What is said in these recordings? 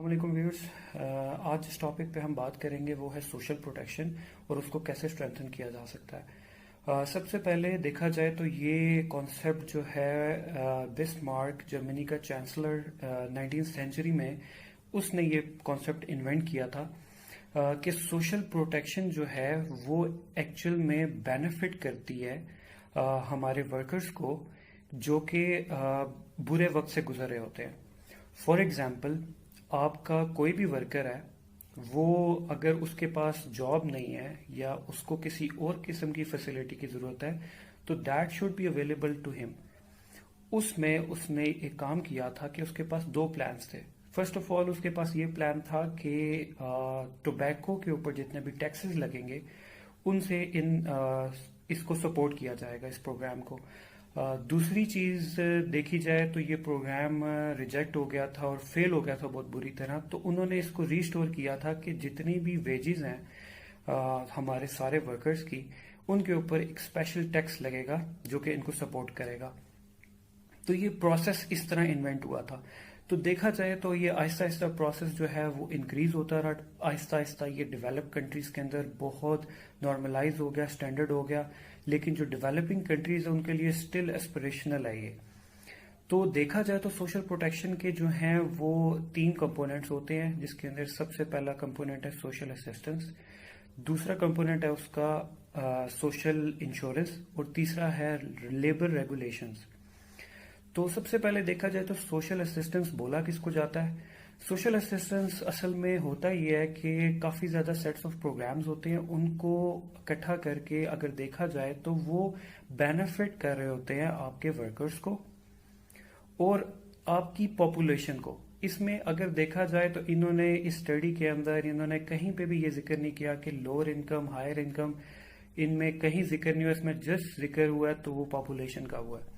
वालेकुम व्यूअर्स। आज जिस टॉपिक पे हम बात करेंगे वो है सोशल प्रोटेक्शन और उसको कैसे स्ट्रेंथन किया जा सकता है। सबसे पहले देखा जाए तो ये कॉन्सेप्ट जो है बिस्मार्क जर्मनी का चांसलर 19th सेंचुरी में उसने ये कॉन्सेप्ट इन्वेंट किया था कि सोशल प्रोटेक्शन जो है वो एक्चुअल में बेनिफिट करती है हमारे वर्कर्स को जो कि बुरे वक्त से गुजर रहे होते हैं। फॉर एग्जाम्पल, आपका कोई भी वर्कर है, वो अगर उसके पास जॉब नहीं है या उसको किसी और किस्म की फैसिलिटी की जरूरत है तो that should be available to him. उसमें उसने एक काम किया था कि उसके पास दो प्लान्स थे। फर्स्ट ऑफ ऑल उसके पास ये प्लान था कि टोबैको के ऊपर जितने भी टैक्सेस लगेंगे उनसे इसको सपोर्ट किया जाएगा, इस प्रोग्राम को। दूसरी चीज देखी जाए तो ये प्रोग्राम रिजेक्ट हो गया था और फेल हो गया था बहुत बुरी तरह, तो उन्होंने इसको रीस्टोर किया था कि जितनी भी वेजेस हैं हमारे सारे वर्कर्स की, उनके ऊपर एक स्पेशल टैक्स लगेगा जो कि इनको सपोर्ट करेगा। तो ये प्रोसेस इस तरह इन्वेंट हुआ था। तो देखा जाए तो ये आहिस्ता आहिस्ता प्रोसेस जो है वो इंक्रीज होता रहा। आहिस्ता आहिस्ता ये डेवलप कंट्रीज के अंदर बहुत नॉर्मलाइज हो गया, स्टैंडर्ड हो गया। लेकिन जो डेवलपिंग कंट्रीज है उनके लिए स्टिल एस्पिरेशनल है ये। तो देखा जाए तो सोशल प्रोटेक्शन के जो हैं वो तीन कंपोनेंट्स होते हैं, जिसके अंदर सबसे पहला कंपोनेंट है सोशल असिस्टेंस, दूसरा कंपोनेंट है उसका सोशल इंश्योरेंस और तीसरा है लेबर रेगुलेशंस। तो सबसे पहले देखा जाए तो सोशल असिस्टेंस बोला किसको जाता है। सोशल असिस्टेंस असल में होता ये है कि काफी ज्यादा सेट्स ऑफ प्रोग्राम्स होते हैं, उनको इकट्ठा करके अगर देखा जाए तो वो बेनिफिट कर रहे होते हैं आपके वर्कर्स को और आपकी पॉपुलेशन को। इसमें अगर देखा जाए तो इन्होंने इस स्टडी के अंदर इन्होंने कहीं पे भी ये जिक्र नहीं किया कि लोअर इनकम हायर इनकम, इनमें कहीं जिक्र नहीं हुआ। इसमें जस्ट जिक्र हुआ है तो वो पॉपुलेशन का हुआ है।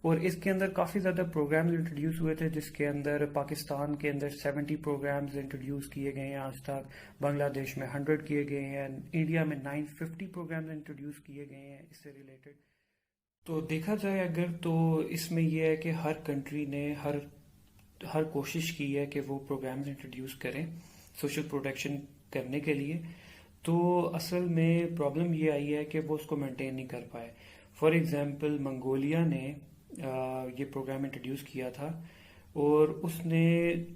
और इसके अंदर काफी ज्यादा प्रोग्राम्स इंट्रोड्यूस हुए थे, जिसके अंदर पाकिस्तान के अंदर 70 प्रोग्राम्स इंट्रोड्यूस किए गए हैं आज तक, बांग्लादेश में 100 किए गए हैं, इंडिया में 950 प्रोग्राम्स इंट्रोड्यूस किए गए हैं इससे रिलेटेड। तो देखा जाए अगर तो इसमें यह है कि हर कंट्री ने हर कोशिश की है कि वो प्रोग्राम्स इंट्रोड्यूस करें सोशल प्रोटेक्शन करने के लिए। तो असल में प्रॉब्लम ये आई है कि वो उसको मेंटेन नहीं कर पाए। फॉर एग्जांपल, मंगोलिया ने ये प्रोग्राम इंट्रोड्यूस किया था और उसने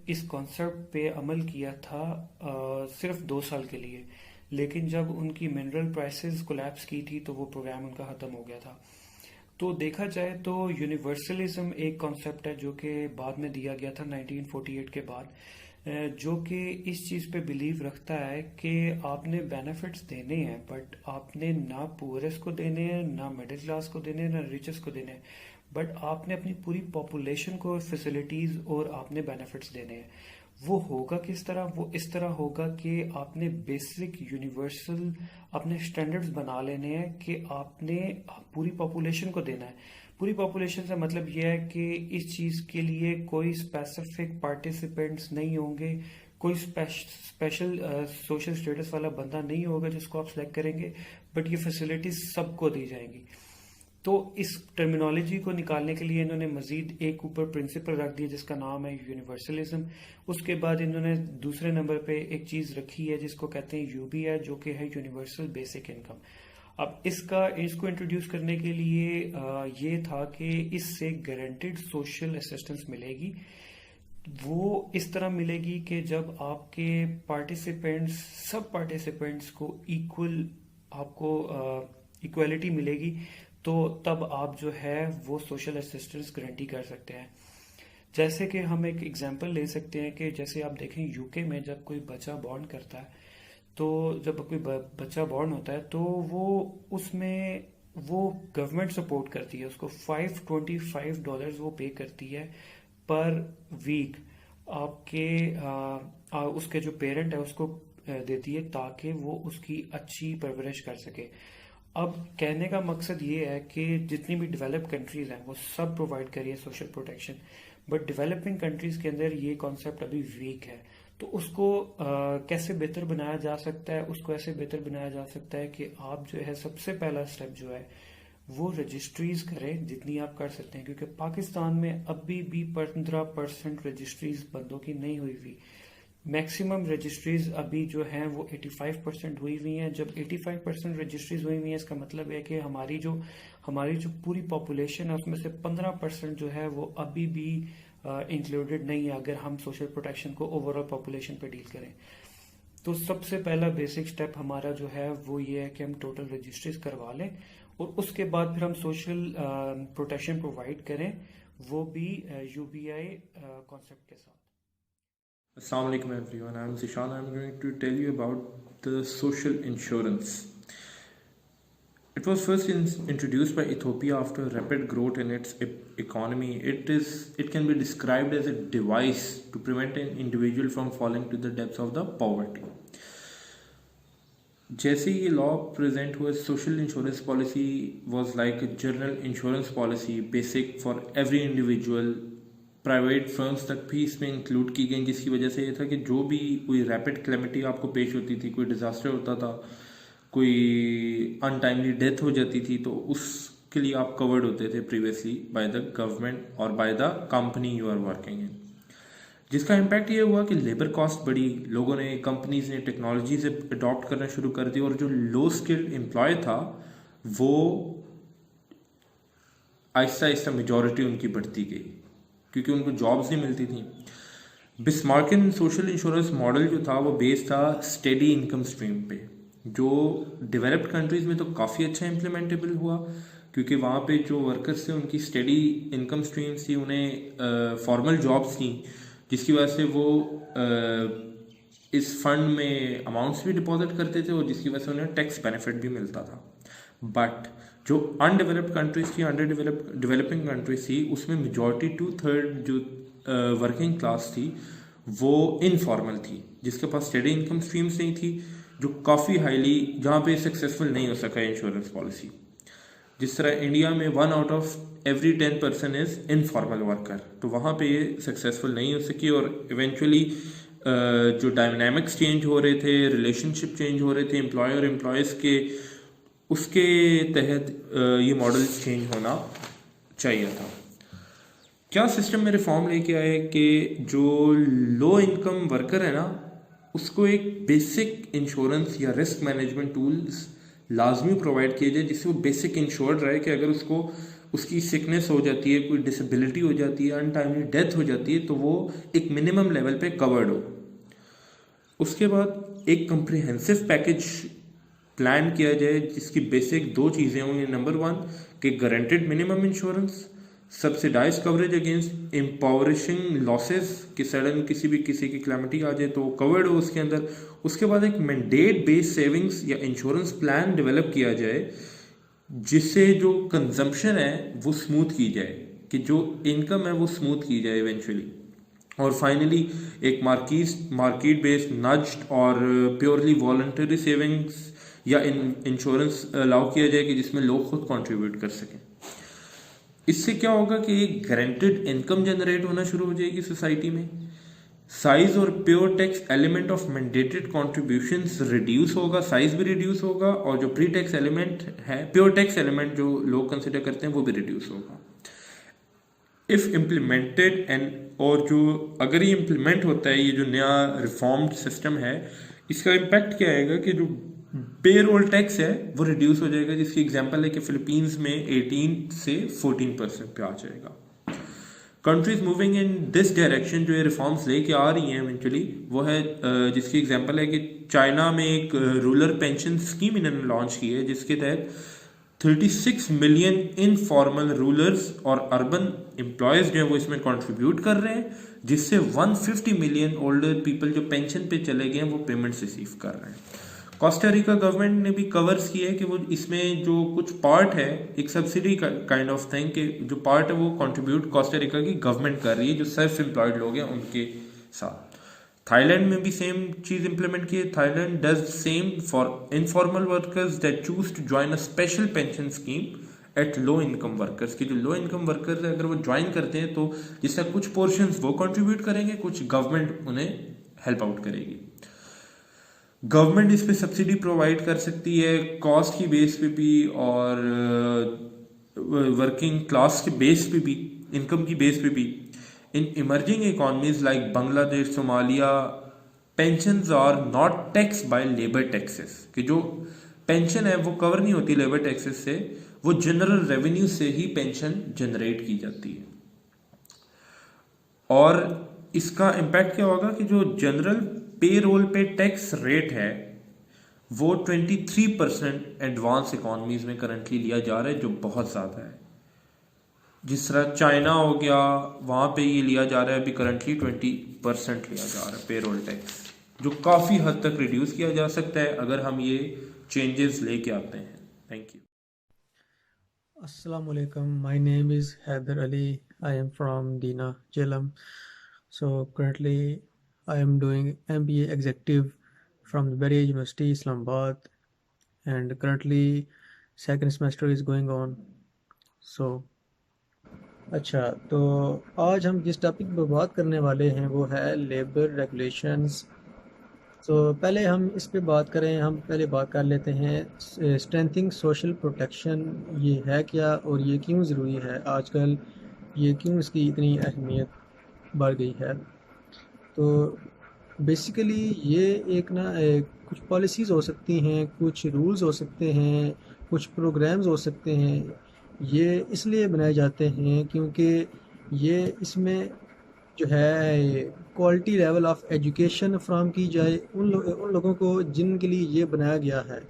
इस कॉन्सेप्ट पे अमल किया था सिर्फ 2 साल के लिए। लेकिन जब उनकी मिनरल प्राइसेस कोलैप्स की थी तो वो प्रोग्राम उनका खत्म हो गया था। तो देखा जाए तो यूनिवर्सलिज्म एक कॉन्सेप्ट है जो कि बाद में दिया गया था 1948 के बाद, जो कि इस चीज पे बिलीव रखता है कि आपने बेनिफिट्स देने हैं बट आपने ना पुअरेस्ट को देने हैं, ना मिडिल क्लास को देने हैं, ना रिचेस्ट को देने हैं, बट आपने अपनी पूरी पॉपुलेशन को फैसिलिटीज और आपने बेनिफिट्स देने हैं। वो होगा किस तरह? वो इस तरह होगा कि आपने बेसिक यूनिवर्सल अपने स्टैंडर्ड्स बना लेने हैं कि आपने पूरी पॉपुलेशन को देना है। पूरी पॉपुलेशन से मतलब यह है कि इस चीज के लिए कोई स्पेसिफिक पार्टिसिपेंट्स नहीं होंगे, कोई स्पेशल सोशल स्टेटस वाला बंदा नहीं होगा जिसको आप सिलेक्ट करेंगे, बट ये फैसिलिटीज सबको दी जाएंगी। तो इस टर्मिनोलॉजी को निकालने के लिए इन्होंने मजीद एक ऊपर प्रिंसिपल रख दिया जिसका नाम है यूनिवर्सलिज्म। उसके बाद इन्होंने दूसरे नंबर पे एक चीज रखी है जिसको कहते हैं यूबीआई, जो कि है यूनिवर्सल बेसिक इनकम। अब इसको इंट्रोड्यूस करने के लिए ये था कि इससे गारंटेड सोशल असिस्टेंस मिलेगी। वो इस तरह मिलेगी कि जब आपके सब पार्टिसिपेंट्स को आपको इक्वलिटी मिलेगी तो तब आप जो है वो सोशल असिस्टेंस गारंटी कर सकते हैं। जैसे कि हम एक एग्जांपल ले सकते हैं कि जैसे आप देखें यूके में जब कोई बच्चा बॉर्न करता है, तो जब कोई बच्चा बॉर्न होता है तो वो गवर्नमेंट सपोर्ट करती है, उसको $525 वो पे करती है पर वीक। उसके जो पेरेंट है उसको देती है ताकि वो उसकी अच्छी परवरिश कर सके। अब कहने का मकसद ये है कि जितनी भी डेवलप्ड कंट्रीज हैं वो सब प्रोवाइड करिए social protection, but developing countries के अंदर ये कॉन्सेप्ट अभी वीक है। तो उसको कैसे बेहतर बनाया जा सकता है? उसको ऐसे बेहतर बनाया जा सकता है कि आप जो है सबसे पहला स्टेप जो है वो रजिस्ट्रीज करें जितनी आप कर सकते हैं, क्योंकि पाकिस्तान में अभी भी 15% रजिस्ट्रीज बंदों की नहीं हुई हुई। मैक्सिमम रजिस्ट्रीज अभी जो हैं वो 85% हुई हुई हैं। जब 85% रजिस्ट्रीज हुई हुई हैं, इसका मतलब है कि हमारी जो पूरी पॉपुलेशन है उसमें से 15% जो है वो अभी भी इंक्लूडेड नहीं है, अगर हम सोशल प्रोटेक्शन को ओवरऑल पॉपुलेशन पे डील करें। तो सबसे पहला बेसिक स्टेप हमारा जो है वो ये है कि हम टोटल रजिस्ट्रीज करवा लें, और उसके बाद फिर हम सोशल प्रोटेक्शन प्रोवाइड करें, वो भी यूबीआई कॉन्सेप्ट के साथ। Assalamu alaikum everyone. I'm Zishan. I'm going to tell you about the social insurance. It was first introduced by Ethiopia after rapid growth in its economy. It can be described as a device to prevent an individual from falling to the depths of the poverty. जैसे ये law present हुआ, social insurance policy was like a general insurance policy basic for every individual. Private firms तक भी इसमें include की गई, जिसकी वजह से ये था कि जो भी कोई रैपिड क्लेमिटी आपको पेश होती थी, कोई डिजास्टर होता था, कोई अनटाइमली डेथ हो जाती थी, तो उसके लिए आप कवर्ड होते थे प्रीवियसली बाय द गवर्नमेंट और by the company you are working in. जिसका इम्पैक्ट ये हुआ कि लेबर कॉस्ट बढ़ी, लोगों ने, कंपनीज ने टेक्नोलॉजी से अडॉप्ट करना शुरू कर दिया, और जो लो स्किल्ड एम्प्लॉय था वो आहिस्ता आहिस्ता मेजॉरिटी उनकी बढ़ती गई, क्योंकि उनको जॉब्स नहीं मिलती थी। बिस्मार्किन सोशल इंश्योरेंस मॉडल जो था वो बेस्ड था स्टेडी इनकम स्ट्रीम पे, जो डेवलप्ड कंट्रीज में तो काफ़ी अच्छा इम्प्लीमेंटेबल हुआ, क्योंकि वहाँ पे जो वर्कर्स थे उनकी स्टेडी इनकम स्ट्रीम्स थी, उन्हें फॉर्मल जॉब्स थी, जिसकी वजह से वो इस फंड में अमाउंट्स भी डिपॉजिट करते थे, और जिसकी वजह से उन्हें टैक्स बेनिफिट भी मिलता था। बट जो अनडेवलप्ड कंट्रीज थी, अंडर डेवलपिंग कंट्रीज थी, उसमें मेजॉरिटी 2/3 जो वर्किंग क्लास थी वो इनफॉर्मल थी, जिसके पास स्टेडी इनकम स्ट्रीम्स नहीं थी, जो काफ़ी हाईली, जहाँ पे सक्सेसफुल नहीं हो सका इंश्योरेंस पॉलिसी। जिस तरह इंडिया में 1 out of every 10 person is informal worker, तो वहाँ पे ये सक्सेसफुल नहीं हो सकी, और इवेंचुअली जो डायनामिक्स चेंज हो रहे थे, रिलेशनशिप चेंज हो रहे थे एम्प्लॉय और एम्प्लॉयज़ के, उसके तहत ये मॉडल चेंज होना चाहिए था। क्या सिस्टम में रिफॉर्म लेके आए कि जो लो इनकम वर्कर है ना, उसको एक बेसिक इंश्योरेंस या रिस्क मैनेजमेंट टूल्स लाजमी प्रोवाइड किए जाए, जिससे वो बेसिक इंश्योर्ड रहे कि अगर उसको उसकी सिकनेस हो जाती है, कोई डिसेबिलिटी हो जाती है, अनटाइमली डेथ हो जाती है, तो वो एक मिनिमम लेवल पे कवर्ड हो। उसके बाद एक कंप्रिहेंसिव पैकेज प्लान किया जाए, जिसकी बेसिक 2 चीज़ें होंगी। नंबर 1 कि guaranteed minimum insurance, subsidized coverage against impoverishing losses, कि सडन किसी की क्लैमिटी आ जाए तो कवर्ड हो उसके अंदर। उसके बाद एक मैंडेट बेस्ड सेविंग्स या इंश्योरेंस प्लान डेवलप किया जाए, जिससे जो कंजम्पशन है वो स्मूथ की जाए, कि जो इनकम है वो स्मूथ की जाए इवेंचुअली। और फाइनली एक मार्केट बेस्ड नज्ड और प्योरली वॉलंटरी सेविंग्स या इंश्योरेंस अलाउ किया जाए, कि जिसमें लोग खुद कंट्रीब्यूट कर सकें। इससे क्या होगा कि एक गारंटेड इनकम जनरेट होना शुरू हो जाएगी सोसाइटी में। साइज और pure tax element of mandated contributions reduce होगा, साइज भी रिड्यूस होगा, और जो प्री टैक्स एलिमेंट है, प्योर टैक्स एलिमेंट जो लोग कंसिडर करते हैं, वो भी रिड्यूस होगा इफ इम्प्लीमेंटेड। एंड और जो अगर ये इम्प्लीमेंट होता है, ये जो नया रिफॉर्म्ड सिस्टम है, इसका इम्पैक्ट क्या आएगा कि जो पेरोल टैक्स है वो रिड्यूस हो जाएगा, जिसकी एग्जांपल है कि फिलीपींस में 18 से 14% पे आ जाएगा। Countries moving in this direction, जो ये रिफॉर्म्स लेके आ रही हैं इवेंचुअली, वो है जिसकी एग्जांपल है कि चाइना में एक रूरल पेंशन स्कीम इन्होंने लॉन्च की है, जिसके तहत 36 मिलियन इनफॉर्मल रूरल्स और अर्बन एम्प्लॉयज जो है वो इसमें कंट्रीब्यूट कर रहे हैं, जिससे 150 मिलियन ओल्डर पीपल जो पेंशन पे चले गए हैं वो पेमेंट्स रिसीव कर रहे हैं। कोस्टा रिका गवर्नमेंट ने भी कवर्स किया है कि वो इसमें जो कुछ पार्ट है, एक सब्सिडी काइंड ऑफ थिंग, कि जो पार्ट है वो कंट्रीब्यूट कोस्टा रिका की गवर्नमेंट कर रही है, जो सेल्फ एम्प्लॉयड लोग हैं उनके साथ। थाईलैंड में भी सेम चीज इंप्लीमेंट की है। Thailand does same for informal workers that choose to join a special pension scheme at low income workers, की जो लो इनकम वर्कर्स है अगर वो ज्वाइन करते हैं तो जिसका कुछ पोर्शंस वो कंट्रीब्यूट करेंगे, कुछ गवर्नमेंट उन्हें हेल्प आउट करेगी। गवर्नमेंट इस पे सब्सिडी प्रोवाइड कर सकती है कॉस्ट की बेस पे भी, और वर्किंग क्लास के बेस पे भी, इनकम की बेस पे भी, in emerging economies like Bangladesh, Somalia, pensions are not tax by labour taxes, कि जो पेंशन है वो कवर नहीं होती लेबर टैक्सेस से, वो जनरल रेवेन्यू से ही पेंशन जनरेट की जाती है। और इसका इम्पैक्ट क्या होगा कि जो जनरल पे रोल पे टैक्स रेट है वो 23% एडवांस इकोनॉमीज में करंटली लिया जा रहा है, जो बहुत ज़्यादा है। जिस तरह चाइना हो गया, वहाँ पे ये लिया जा रहा है अभी करंटली 20% लिया जा रहा है पे रोल टैक्स, जो काफ़ी हद तक रिड्यूस किया जा सकता है अगर हम ये चेंजेस लेके आते हैं। Thank you. Assalamu alaikum. My name is Haider Ali. I am from Dina, Jhelum. So currently I am doing MBA executive from the Beria University, Islamabad, and currently second semester is going on. So अच्छा, तो आज हम जिस topic पर बात करने वाले हैं वो है लेबर रेगुलेशंस। तो पहले हम इस पे बात करें, हम पहले बात कर लेते हैं स्ट्रेंथिंग सोशल प्रोटेक्शन ये है क्या और ये क्यों ज़रूरी है आजकल, ये क्यों इसकी इतनी अहमियत बढ़ गई है। तो बेसिकली ये एक ना कुछ पॉलिसीज़ हो सकती हैं, कुछ रूल्स हो सकते हैं, कुछ प्रोग्राम्स हो सकते हैं। ये इसलिए बनाए जाते हैं क्योंकि ये इसमें जो है क्वालिटी लेवल ऑफ एजुकेशन फ्राहम की जाए उन लोगों को जिनके लिए ये बनाया गया है,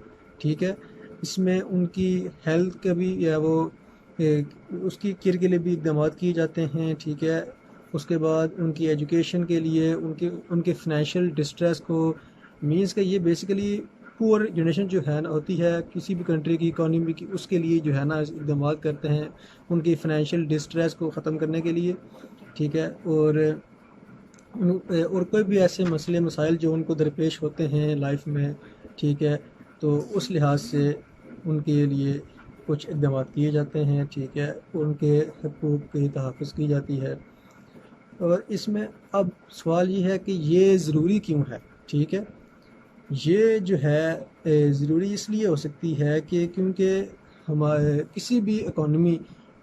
ठीक है। इसमें उनकी हेल्थ का भी या वो उसकी केयर के लिए भी इकदाम किए जाते हैं, ठीक है। उसके बाद उनकी एजुकेशन के लिए उनके फाइनेंशियल डिस्ट्रेस को मींस का ये बेसिकली पुअर जनरेशन जो है ना होती है किसी भी कंट्री की इकोनॉमी की, उसके लिए जो है ना इकदाम करते हैं उनकी फाइनेंशियल डिस्ट्रेस को ख़त्म करने के लिए, ठीक है। और कोई भी ऐसे मसले मसाइल जो उनको दरपेश होते हैं लाइफ में, ठीक है, तो उस लिहाज से उनके लिए कुछ इक़दाम किए जाते हैं, ठीक है। उनके हकूक़ की तहफ़्फ़ुज़ की जाती है। और इसमें अब सवाल ये है कि ये ज़रूरी क्यों है, ठीक है। ये जो है ज़रूरी इसलिए हो सकती है कि क्योंकि हमारे किसी भी इकॉनमी,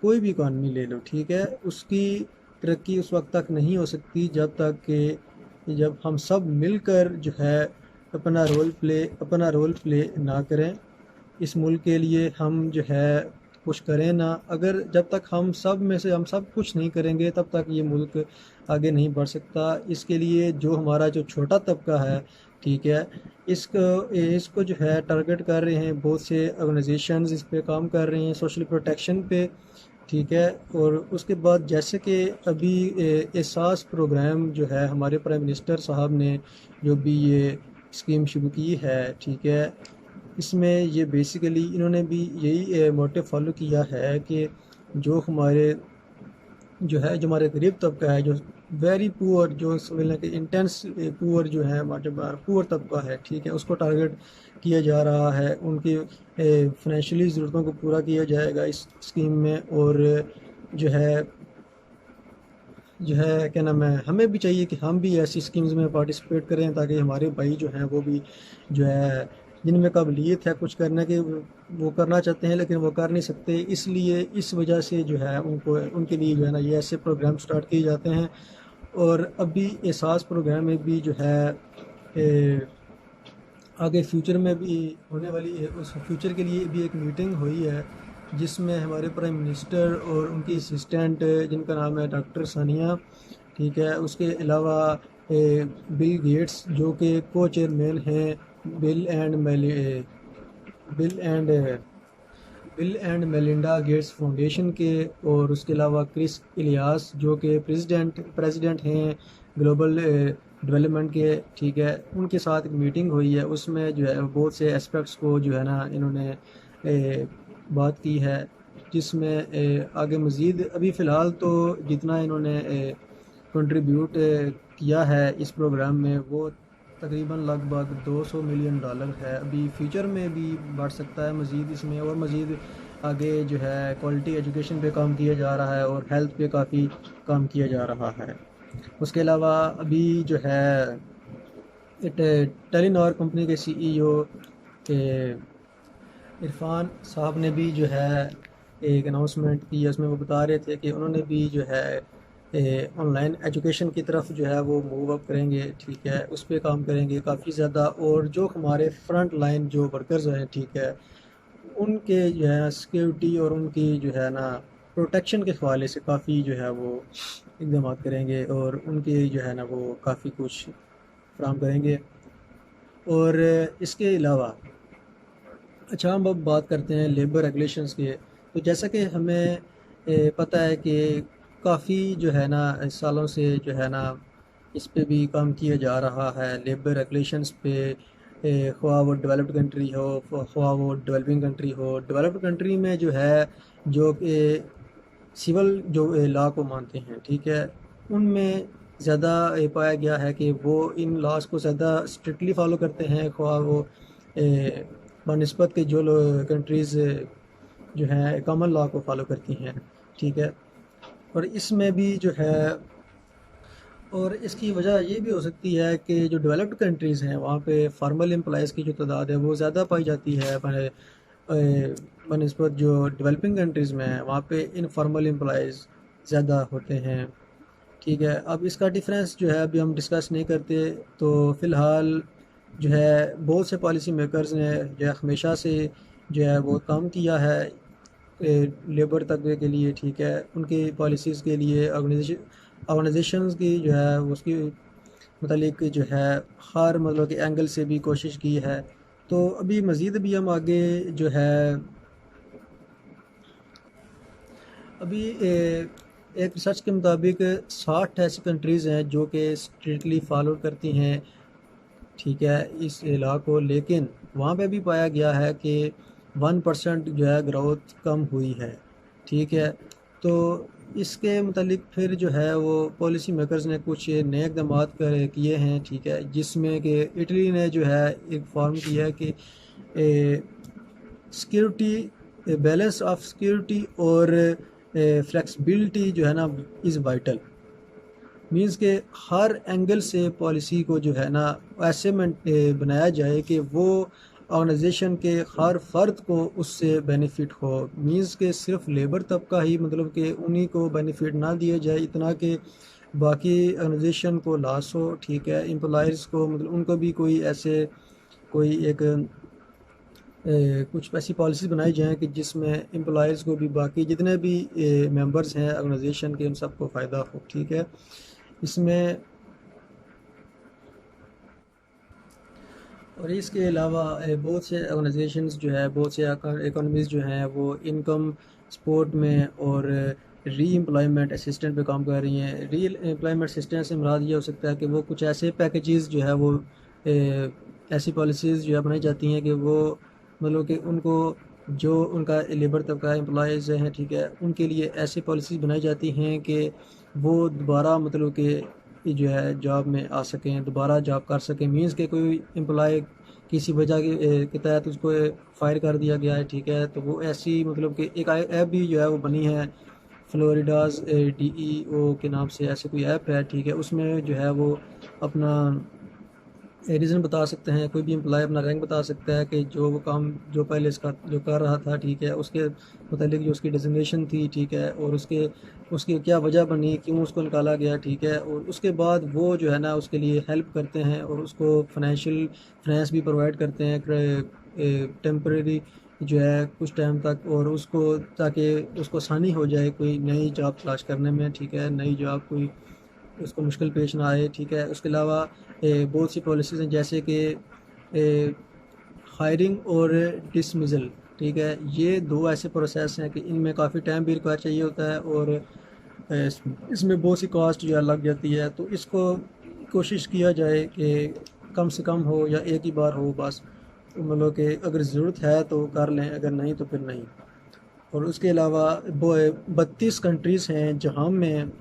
कोई भी इकॉनमी ले लो, ठीक है, उसकी तरक्की उस वक्त तक नहीं हो सकती जब तक कि जब हम सब मिलकर जो है अपना रोल प्ले ना करें। इस मुल्क के लिए हम जो है कुछ करें ना, अगर जब तक हम सब में से हम सब कुछ नहीं करेंगे तब तक ये मुल्क आगे नहीं बढ़ सकता। इसके लिए जो हमारा जो छोटा तबका है, ठीक है, इसको जो है टारगेट कर रहे हैं बहुत से ऑर्गेनाइजेशंस, इस पे काम कर रहे हैं सोशल प्रोटेक्शन पे, ठीक है। और उसके बाद जैसे कि अभी एहसास प्रोग्राम जो है हमारे प्राइम मिनिस्टर साहब ने जो भी ये स्कीम शुरू की है, ठीक है, इसमें ये बेसिकली इन्होंने भी यही मोटिव फॉलो किया है कि जो हमारे गरीब तबका है, जो वेरी पुअर, जो समझ कि इंटेंस पुअर जो है हमारे पुअर तबका है, ठीक है, उसको टारगेट किया जा रहा है। उनकी फाइनेंशियली ज़रूरतों को पूरा किया जाएगा इस स्कीम में। और जो है क्या नाम है, हमें भी चाहिए कि हम भी ऐसी स्कीम्स में पार्टिसिपेट करें ताकि हमारे भाई जो हैं वो भी जो है जिनमें काबिलियत है कुछ करने के, वो करना चाहते हैं लेकिन वो कर नहीं सकते, इसलिए इस वजह से जो है उनके लिए जो है ना ये ऐसे प्रोग्राम स्टार्ट किए जाते हैं। और अभी एहसास प्रोग्राम में भी जो है आगे फ्यूचर में भी होने वाली है, उस फ्यूचर के लिए भी एक मीटिंग हुई है जिसमें हमारे प्राइम मिनिस्टर और उनकी असिस्टेंट जिनका नाम है डॉक्टर सानिया, ठीक है, उसके अलावा बिल गेट्स जो कि को चेयरमैन हैं bill and Melinda Gates foundation के, और उसके अलावा क्रिस इलियास जो कि प्रेसिडेंट हैं ग्लोबल डेवलपमेंट के, ठीक है, उनके साथ एक मीटिंग हुई है। उसमें जो है बहुत से एस्पेक्ट्स को जो है ना इन्होंने बात की है, जिसमें आगे मज़ीद अभी फ़िलहाल तो जितना इन्होंने कंट्रीब्यूट किया है इस प्रोग्राम में वो तकरीबन लगभग $200 मिलियन है। अभी फ्यूचर में भी बढ़ सकता है मज़ीद इसमें, और मज़ीद आगे जो है क्वालिटी एजुकेशन पे काम किया जा रहा है और हेल्थ पे काफ़ी काम किया जा रहा है। उसके अलावा अभी जो है टेलीनॉर कंपनी के CEO इरफान साहब ने भी जो है एक अनाउंसमेंट की, उसमें वो बता रहे थे कि उन्होंने भी जो है ऑनलाइन एजुकेशन की तरफ जो है वो मूव अप करेंगे, ठीक है, उस पे काम करेंगे काफ़ी ज़्यादा। और जो हमारे फ्रंट लाइन जो वर्कर्स हैं, ठीक है, उनके जो है सिक्योरिटी और उनकी जो है ना प्रोटेक्शन के हवाले से काफ़ी जो है वो इकदाम करेंगे और उनके जो है ना वो काफ़ी कुछ फराहम करेंगे। और इसके अलावा अच्छा, हम अब बात करते हैं लेबर रेगुलेशंस के। तो जैसा कि हमें पता है कि काफ़ी जो है ना सालों से जो है ना इस पे भी काम किया जा रहा है, लेबर रेगुलेशंस पे। ख्वाह वो डेवलप्ड कंट्री हो, ख्वाह वो डेवलपिंग कंट्री हो। डेवलप्ड कंट्री में जो है, जो कि सिविल जो लॉ को मानते हैं, ठीक है, उनमें ज़्यादा पाया गया है कि वो इन लॉज को ज़्यादा स्ट्रिक्टली फॉलो करते हैं, ख्वाह वो बनस्बत के जो कंट्रीज़ जो हैं कॉमन लॉ को फॉलो करती हैं, ठीक है। और इसमें भी जो है, और इसकी वजह ये भी हो सकती है कि जो डेवलप्ड कंट्रीज़ हैं वहाँ पे फार्मल एम्प्लॉयज़ की जो तादाद है वो ज़्यादा पाई जाती है बनस्बत जो डेवलपिंग कंट्रीज़ में है वहाँ पे इनफॉर्मल एम्प्लॉयज़ ज़्यादा होते हैं, ठीक है। अब इसका डिफरेंस जो है अभी हम डिस्कस नहीं करते। तो फ़िलहाल जो है बहुत से पॉलिसी मेकर्स ने जो है हमेशा से जो है वो काम किया है लेबर तबके के लिए, ठीक है, उनकी पॉलिसीज़ के लिए ऑर्गेनाइजेशंस की जो है उसकी मतलब जो है हर मतलब के एंगल से भी कोशिश की है। तो अभी मज़ीद भी हम आगे जो है अभी एक रिसर्च के मुताबिक 60 ऐसी कंट्रीज़ हैं जो कि स्ट्रिक्टली फॉलो करती हैं, ठीक है, इस लॉ को। लेकिन वहाँ पे भी पाया गया है कि 1% जो है ग्रोथ कम हुई है, ठीक है। तो इसके मुतालिक फिर जो है वो पॉलिसी मेकर्स ने कुछ नए इक़दाम किए हैं, ठीक है, जिसमें कि इटली ने जो है एक फॉर्म किया है कि सिक्योरिटी बैलेंस ऑफ सिक्योरिटी और फ्लेक्सिबिलिटी जो है ना इज़ वाइटल। मींस के हर एंगल से पॉलिसी को जो है ना ऐसे बनाया जाए कि वो ऑर्गेनाइजेशन के हर फ़र्द को उससे बेनिफिट हो। मींस के सिर्फ लेबर तबका ही मतलब कि उन्हीं को बेनिफिट ना दिया जाए इतना कि बाकी ऑर्गेनाइजेशन को लॉस हो, ठीक है। एम्प्लॉयज़ को मतलब उनको भी कोई ऐसे कोई एक कुछ ऐसी पॉलिसी बनाई जाए कि जिसमें एम्प्लॉयज़ को भी बाकी जितने भी मेंबर्स हैं ऑर्गेनाइजेशन के उन सबको फ़ायदा हो, ठीक है। इसमें और इसके अलावा बहुत से ऑर्गेनाइजेशंस जो है, बहुत से इकोनॉमीज़ जो हैं वो इनकम सपोर्ट में और री एम्प्लॉयमेंट असिस्टेंट पे काम कर रही हैं। री एम्प्लॉयमेंट असिस्टेंट से मुराद ये हो सकता है कि वो कुछ ऐसे पैकेजेस जो है वो ऐसी पॉलिसीज़ जो है बनाई जाती हैं कि वो मतलब कि उनको जो उनका लेबर तबका एम्प्लॉयज़ हैं, ठीक है, उनके लिए ऐसी पॉलिसीज़ बनाई जाती हैं कि वो दोबारा मतलब कि जो है जॉब में आ सकें, दोबारा जॉब कर सकें। मींस के कोई एम्प्लॉय किसी वजह के तहत उसको फायर कर दिया गया है, ठीक है, तो वो ऐसी मतलब कि एक ऐप भी जो है वो बनी है फ्लोरिडाज DEO के नाम से, ऐसे कोई ऐप है, ठीक है। उसमें जो है वो अपना रीज़न बता सकते हैं, कोई भी एम्प्लॉय अपना रैंक बता सकता है कि जो वो काम जो पहले इसका जो कर रहा था, ठीक है, उसके मुतालिक जो उसकी डेजिग्नेशन थी, ठीक है, और उसकी क्या वजह बनी, क्यों उसको निकाला गया, ठीक है। और उसके बाद वो जो है ना उसके लिए हेल्प करते हैं और उसको फाइनेंस भी प्रोवाइड करते हैं टेम्परेरी जो है कुछ टाइम तक, और उसको ताकि उसको आसानी हो जाए कोई नई जॉब तलाश करने में, ठीक है, नई जॉब कोई उसको मुश्किल पेश ना आए, ठीक है। उसके अलावा बहुत सी पॉलिसीज़ हैं जैसे कि हायरिंग और डिसमिसल, ठीक है, ये दो ऐसे प्रोसेस हैं कि इनमें काफ़ी टाइम भी रिक्वायर चाहिए होता है और इसमें बहुत सी कॉस्ट जो है लग जाती है। तो इसको कोशिश किया जाए कि कम से कम हो या एक ही बार हो बस, मतलब कि अगर ज़रूरत है तो कर लें, अगर नहीं तो फिर नहीं। और उसके अलावा 32 कंट्रीज़ हैं जहाँ में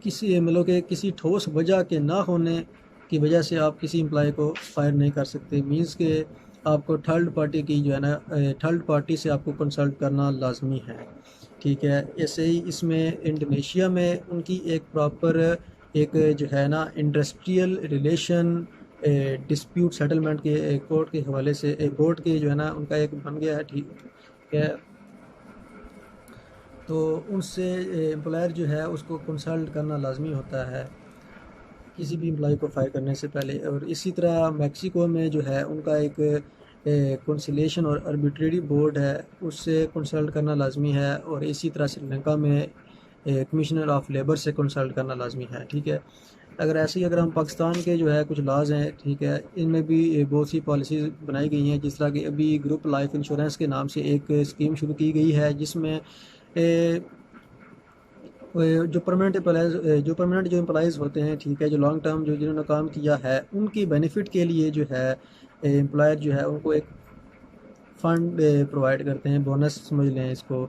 किसी मतलब कि किसी ठोस वजह के ना होने की वजह से आप किसी एम्प्लॉय को फायर नहीं कर सकते। मींस के आपको थर्ड पार्टी की जो है ना थर्ड पार्टी से आपको कंसल्ट करना लाजमी है, ठीक है। ऐसे ही इसमें इंडोनेशिया में उनकी एक प्रॉपर एक जो है ना इंडस्ट्रियल रिलेशन डिस्प्यूट सेटलमेंट के कोर्ट के हवाले से बोर्ड के जो है ना उनका एक बन गया है, ठीक है। तो उनसे एम्प्लॉयर जो है उसको कंसल्ट करना लाजमी होता है किसी भी एम्प्लॉय को फायर करने से पहले। और इसी तरह मैक्सिको में जो है उनका एक कंसिलेशन और आर्बिट्रेरी बोर्ड है, उससे कंसल्ट करना लाजमी है। और इसी तरह श्रीलंका में कमिश्नर ऑफ लेबर से कंसल्ट करना लाजमी है, ठीक है। अगर ऐसे ही अगर हम पाकिस्तान के जो है कुछ लॉज हैं, ठीक है, इनमें भी बहुत सी पॉलिसीज़ बनाई गई हैं। जिस तरह कि अभी ग्रुप लाइफ इंश्योरेंस के नाम से एक स्कीम शुरू की गई है, जिसमें जो परमानेंट जो एम्प्लॉइज़ होते हैं, ठीक है, जो लॉन्ग टर्म जो जिन्होंने काम किया है, उनकी बेनिफिट के लिए जो है एम्प्लॉयर जो है उनको एक फ़ंड प्रोवाइड करते हैं, बोनस समझ लें इसको।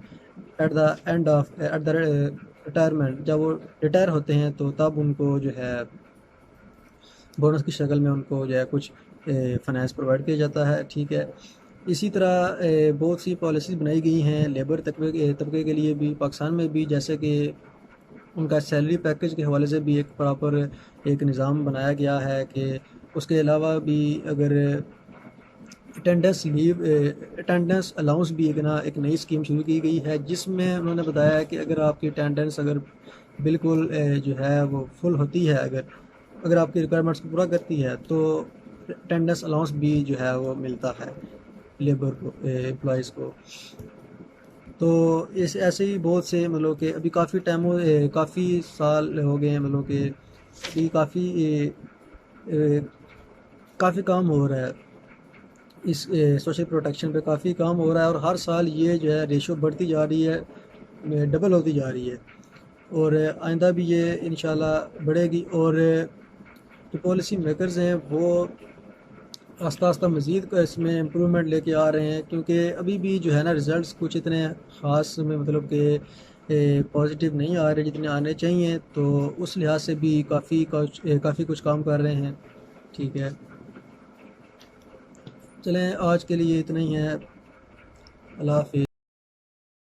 एट द रिटायरमेंट, जब वो रिटायर होते हैं तो तब उनको जो है बोनस की शक्ल में उनको जो है कुछ फाइनेंस प्रोवाइड किया जाता है, ठीक है। इसी तरह बहुत सी पॉलिसीज़ बनाई गई हैं लेबर तबके के लिए भी पाकिस्तान में भी, जैसे कि उनका सैलरी पैकेज के हवाले से भी एक प्रॉपर एक निज़ाम बनाया गया है। कि उसके अलावा भी अगर अटेंडेंस अलाउंस भी एक नई स्कीम शुरू की गई है, जिसमें उन्होंने बताया है कि अगर आपकी अटेंडेंस अगर बिल्कुल जो है वो फुल होती है, अगर आपकी रिक्वायरमेंट्स को पूरा करती है, तो अटेंडेंस अलाउंस भी जो है वो मिलता है लेबर को, एम्प्लॉइज़ को। तो इस ऐसे ही बहुत से मतलब कि अभी काफ़ी साल हो गए हैं, मतलब कि अभी काफ़ी काम हो रहा है इस सोशल प्रोटेक्शन पे, काफ़ी काम हो रहा है। और हर साल ये जो है रेशो बढ़ती जा रही है, डबल होती जा रही है। और आइंदा भी ये इंशाल्लाह बढ़ेगी। और जो पॉलिसी मेकर्स हैं वो आस्ता आस्ता मज़ीद इसमें इम्प्रूवमेंट लेके आ रहे हैं, क्योंकि अभी भी जो है ना रिज़ल्ट्स कुछ इतने ख़ास में मतलब कि पॉजिटिव नहीं आ रहे जितने आने चाहिए। तो उस लिहाज से भी काफ़ी कुछ काम कर रहे हैं, ठीक है। चलें, आज के लिए इतना ही है। अल्लाह हाफ़िज़।